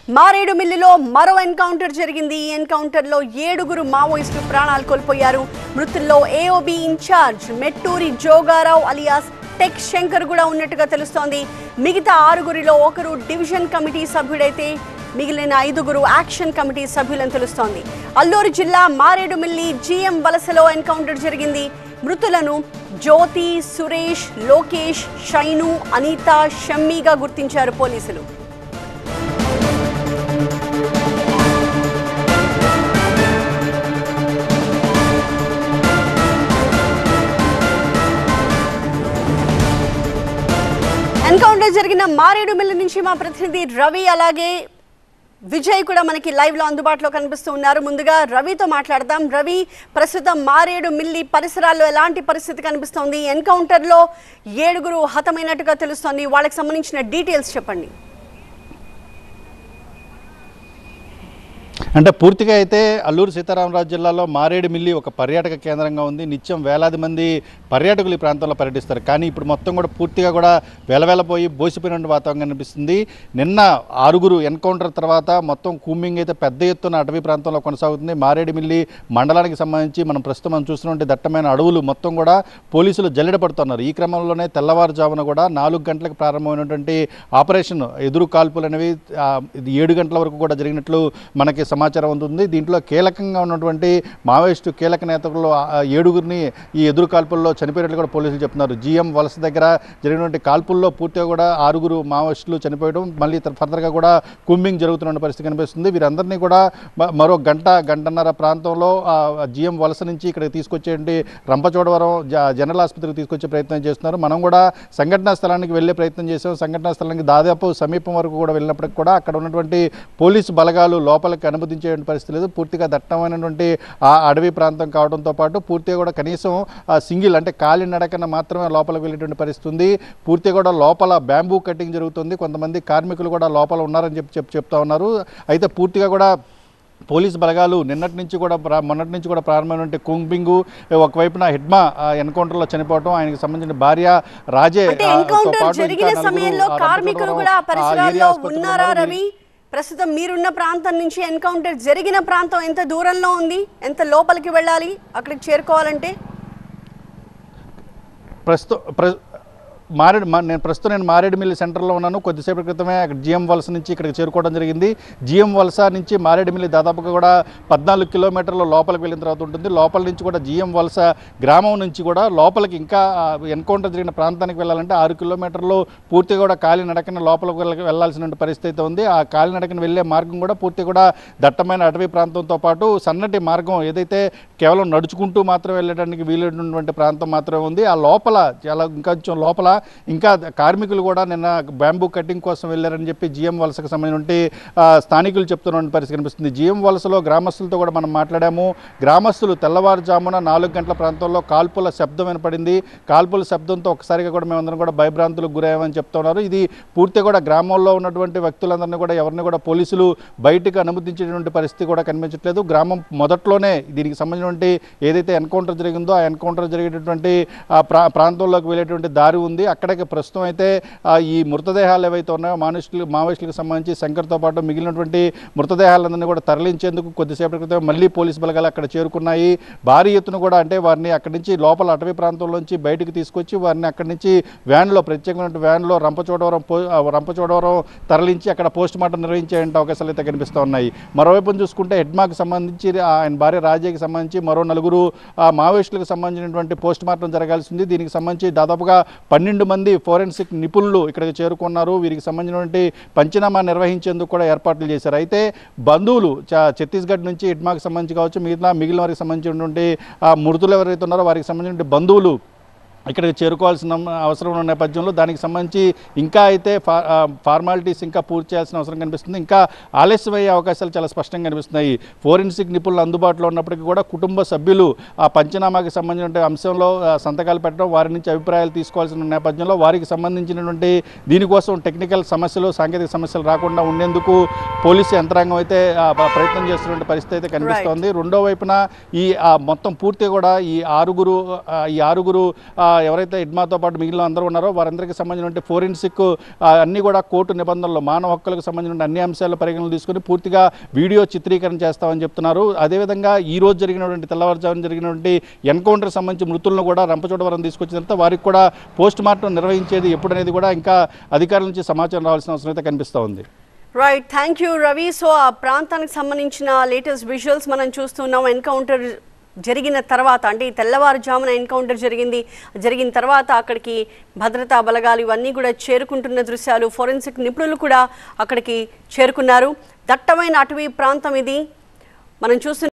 మారేడుమిల్లిలో మరో ఎన్కౌంటర్ జరిగింది. ఈ ఎన్కౌంటర్ లో 7 మావోయిస్టులు ప్రాణాలు కోల్పోయారు. మృతుల్లో AOB incharge Metturi Jogarao alias tech Shankar కూడా ఉన్నట్టుగా తెలుస్తోంది. మిగతా 6 ఒకరు డివిజన్ కమిటీ సభ్యుడైతే మిగిలిన 5 యాక్షన్ కమిటీ సభ్యులని తెలుస్తోంది. అల్లూరు జిల్లా మారేడుమిల్లి జిఎం వలసలో ఎన్కౌంటర్ జరిగింది. మృతులను జ్యోతి, సురేష్, లోకేష్, షైను, అనిత, షమ్మీగా గుర్తించారు పోలీసులు. ఎన్కౌంటర్ జరిగిన మారేడుమిల్లి నుంచి మా ప్రతినిధి రవి అలాగే విజయ్ కూడా మనకి లైవ్ లో అందుబాటులో కనిపిస్తూ ఉన్నారు. ముందుగా రవితో మాట్లాడదాం. రవి, ప్రస్తుతం మారేడుమిల్లి పరిసరాల్లో ఎలాంటి పరిస్థితి కనిపిస్తోంది? ఎన్కౌంటర్ లో 7 హతమైనట్టుగా తెలుస్తోంది. వాళ్ళకి సంబంధించిన డీటెయిల్స్ చెప్పండి. అంటే పూర్తిగా అయితే అల్లూరు సీతారామరాజు జిల్లాలో మారేడుమిల్లి ఒక పర్యాటక కేంద్రంగా ఉంది. నిత్యం వేలాది మంది పర్యాటకులు ఈ ప్రాంతంలో పర్యటిస్తారు. కానీ ఇప్పుడు మొత్తం కూడా పూర్తిగా కూడా వెలవెలపోయి బోసిపోయిన వాతావరణం కనిపిస్తుంది. నిన్న 6 ఎన్కౌంటర్ తర్వాత మొత్తం కూంబింగ్ అయితే పెద్ద ఎత్తున అటవీ ప్రాంతంలో కొనసాగుతుంది. మారేడుమిల్లి మండలానికి సంబంధించి మనం ప్రస్తుతం చూస్తున్నటువంటి దట్టమైన అడవులు మొత్తం కూడా పోలీసులు జల్లెడ పడుతున్నారు. ఈ క్రమంలోనే తెల్లవారుజామున కూడా 4 గంటలకు ప్రారంభమైనటువంటి ఆపరేషన్ ఎదురు కాల్పులు అనేవి 7 గంటల వరకు కూడా జరిగినట్లు మనకి సమాచారం ఉంటుంది. దీంట్లో కీలకంగా ఉన్నటువంటి మావోయిస్టు కీలక నేతలు 7 ఈ ఎదురు కాల్పుల్లో చనిపోయినట్లు కూడా పోలీసులు చెప్తున్నారు. జిఎం వలస దగ్గర జరిగినటువంటి కాల్పుల్లో పూర్తిగా కూడా 6 మావోయిస్టులు చనిపోయడం, మళ్ళీ ఫర్దర్గా కూడా కూంబింగ్ జరుగుతున్న పరిస్థితి కనిపిస్తుంది. వీరందరినీ కూడా మరో గంటన్నర ప్రాంతంలో జిఎం వలస నుంచి ఇక్కడికి తీసుకొచ్చేటువంటి రంపచోడవరం జనరల్ ఆసుపత్రికి తీసుకొచ్చే ప్రయత్నం చేస్తున్నారు. మనం కూడా సంఘటనా స్థలానికి వెళ్ళే ప్రయత్నం చేసాం. సంఘటనా స్థలానికి దాదాపు సమీపం వరకు కూడా వెళ్ళినప్పటికీ కూడా అక్కడ ఉన్నటువంటి పోలీసు బలగాలు లోపలికి అనుమతించే పరిస్థితి లేదు. పూర్తిగా దట్టమైనటువంటి ఆ అడవి ప్రాంతం కావడంతో పాటు పూర్తిగా కూడా కనీసం సింగిల్ అంటే కాలి నడకన మాత్రమే లోపలికి వెళ్ళేటువంటి పరిస్థితి ఉంది. పూర్తిగా కూడా లోపల బ్యాంబూ కటింగ్ జరుగుతుంది. కొంతమంది కార్మికులు కూడా లోపల ఉన్నారని చెప్తా ఉన్నారు. అయితే పూర్తిగా కూడా పోలీసు బలగాలు మొన్నటి నుంచి కూడా ప్రారంభమైనటువంటి కూంబింగు, ఒకవైపున హిడ్మా ఎన్కౌంటర్లో చనిపోవడం, ఆయనకు సంబంధించిన భార్య రాజే ప్రస్తుతం మీరున్న ప్రాంతం నుంచి ఎన్కౌంటర్ జరిగిన ప్రాంతం ఎంత దూరంలో ఉంది? ఎంత లోపలికి వెళ్ళాలి అక్కడికి చేరుకోవాలంటే? నేను మారేడుమిల్లి సెంటర్లో ఉన్నాను. కొద్దిసేపటి క్రితమే అక్కడ జిఎం వలస నుంచి ఇక్కడికి చేరుకోవడం జరిగింది. జిఎం వలస నుంచి మారేడుమిల్లి దాదాపుగా కూడా 14 కిలోమీటర్ల లోపలికి వెళ్ళిన తర్వాత ఉంటుంది. లోపల నుంచి కూడా జిఎం వలస గ్రామం నుంచి కూడా లోపలికి ఇంకా ఎన్కౌంటర్ జరిగిన ప్రాంతానికి వెళ్ళాలంటే 6 కిలోమీటర్లు పూర్తిగా కూడా కాలి నడకన లోపలికి వెళ్ళాల్సిన పరిస్థితి ఉంది. ఆ కాలి నడకన వెళ్ళే మార్గం కూడా పూర్తిగా కూడా దట్టమైన అటవీ ప్రాంతంతో పాటు సన్నటి మార్గం ఏదైతే కేవలం నడుచుకుంటూ మాత్రమే వెళ్ళడానికి వీలైనటువంటి ప్రాంతం మాత్రమే ఉంది. ఆ లోపల ఇంకొంచెం లోపల ఇంకా కార్మికులు కూడా నిన్న బ్యాంబూ కటింగ్ కోసం వెళ్ళారని చెప్పి జిఎం వలసకు సంబంధించి స్థానికులు చెప్తున్న పరిస్థితి కనిపిస్తుంది. జిఎం వలసలో గ్రామస్తులతో కూడా మనం మాట్లాడాము. గ్రామస్తులు తెల్లవారుజామున 4 గంటల ప్రాంతంలో కాల్పుల శబ్దం వినపడింది. కాల్పుల శబ్దంతో ఒకసారిగా కూడా మేమందరం కూడా భయభ్రాంతులకు గురయ్యామని చెప్తున్నారు. ఇది పూర్తిగా కూడా గ్రామంలో ఉన్నటువంటి వ్యక్తులందరినీ కూడా ఎవరిని కూడా పోలీసులు బయటకు అనుమతించేటువంటి పరిస్థితి కూడా కనిపించట్లేదు. గ్రామం మొదట్లోనే దీనికి సంబంధించినటువంటి ఏదైతే ఎన్కౌంటర్ జరిగిందో ఆ ఎన్కౌంటర్ జరిగేటటువంటి ప్రాంతంలోకి వెళ్ళేటువంటి దారి ఉంది. అక్కడికి ప్రస్తుతం అయితే ఈ మృతదేహాలు ఏవైతే ఉన్నాయో మావోయిస్టులకు సంబంధించి శంకర్తో పాటు మిగిలినటువంటి మృతదేహాలందరినీ కూడా తరలించేందుకు కొద్దిసేపటి క్రితం మళ్ళీ పోలీసు బలగాలు అక్కడ చేరుకున్నాయి. భారీ ఎత్తున కూడా అంటే వారిని అక్కడి నుంచి లోపల అటవీ ప్రాంతంలోంచి బయటకు తీసుకొచ్చి వారిని అక్కడి నుంచి ప్రత్యేకమైన వ్యాన్లో రంపచోడవరం తరలించి అక్కడ పోస్ట్ మార్టం నిర్వహించే అవకాశాలు అయితే కనిపిస్తూ ఉన్నాయి. మరోవైపు చూసుకుంటే హెడ్మాకి సంబంధించి ఆయన భార్య రాజేకి సంబంధించి మరో 4 మావోయిస్టులకు సంబంధించినటువంటి పోస్ట్ మార్టం జరగాల్సి ఉంది. దీనికి సంబంధించి దాదాపుగా 12 మంది ఫోరెన్సిక్ నిపుణులు ఇక్కడికి చేరుకున్నారు. వీరికి సంబంధించినటువంటి పంచనామా నిర్వహించేందుకు కూడా ఏర్పాట్లు చేశారు. అయితే బంధువులు ఛత్తీస్గఢ్ నుంచి హిడ్మాకి సంబంధించి కావచ్చు, మిగిలిన వారికి సంబంధించినటువంటి మృతులు ఎవరైతే ఉన్నారో వారికి సంబంధించిన బంధువులు ఇక్కడికి చేరుకోవాల్సిన అవసరం ఉన్న నేపథ్యంలో దానికి సంబంధించి ఇంకా అయితే ఫార్మాలిటీస్ ఇంకా పూర్తి చేయాల్సిన అవసరం కనిపిస్తుంది. ఇంకా ఆలస్యమయ్యే అవకాశాలు చాలా స్పష్టంగా కనిపిస్తున్నాయి. ఫోరెన్సిక్ నిపుణులు అందుబాటులో ఉన్నప్పటికీ కూడా కుటుంబ సభ్యులు ఆ పంచనామాకి సంబంధించిన అంశంలో సంతకాలు పెట్టడం, వారి నుంచి అభిప్రాయాలు తీసుకోవాల్సిన నేపథ్యంలో వారికి సంబంధించినటువంటి దీనికోసం టెక్నికల్ సమస్యలు, సాంకేతిక సమస్యలు రాకుండా ఉండేందుకు పోలీసు యంత్రాంగం అయితే ప్రయత్నం చేస్తున్న పరిస్థితి అయితే కనిపిస్తోంది. రెండో వైపున ఈ మొత్తం పూర్తిగా కూడా ఈ ఆరుగురు ఎవరైతే ఇడ్మాతో పాటు మిగిలిన అందరూ ఉన్నారో వారందరికీ సంబంధించిన ఫోరెన్సిక్ అన్నీ కూడా కోర్టు నిబంధనలు మానవ హక్కులకు సంబంధించిన అన్ని అంశాల పరిగణలు తీసుకుని పూర్తిగా వీడియో చిత్రీకరణ చేస్తామని చెప్తున్నారు. అదేవిధంగా ఈ రోజు జరిగినటువంటి తెల్లవారుజామున జరిగినటువంటి ఎన్కౌంటర్ సంబంధించి మృతులను కూడా రంపచోడవరం తీసుకొచ్చిన తర్వాత వారికి కూడా పోస్ట్ మార్టం నిర్వహించేది ఎప్పుడనేది కూడా ఇంకా అధికారుల నుంచి సమాచారం రావాల్సిన అవసరం అయితే కనిపిస్తూ ఉంది. Right, thank you Ravi. So ఆ ప్రాంతానికి సంబంధించిన లేటెస్ట్ విజువల్స్ మనం చూస్తున్నాం. ఎన్కౌంటర్ జరిగిన తర్వాత అంటే తెల్లవారుజామున ఎన్కౌంటర్ జరిగిన తర్వాత అక్కడికి భద్రతా బలగాలు ఇవన్నీ కూడా చేరుకుంటున్న దృశ్యాలు, ఫోరెన్సిక్ నిపుణులు కూడా అక్కడికి చేరుకున్నారు. దట్టమైన అటవీ ప్రాంతం ఇది మనం చూస్తున్న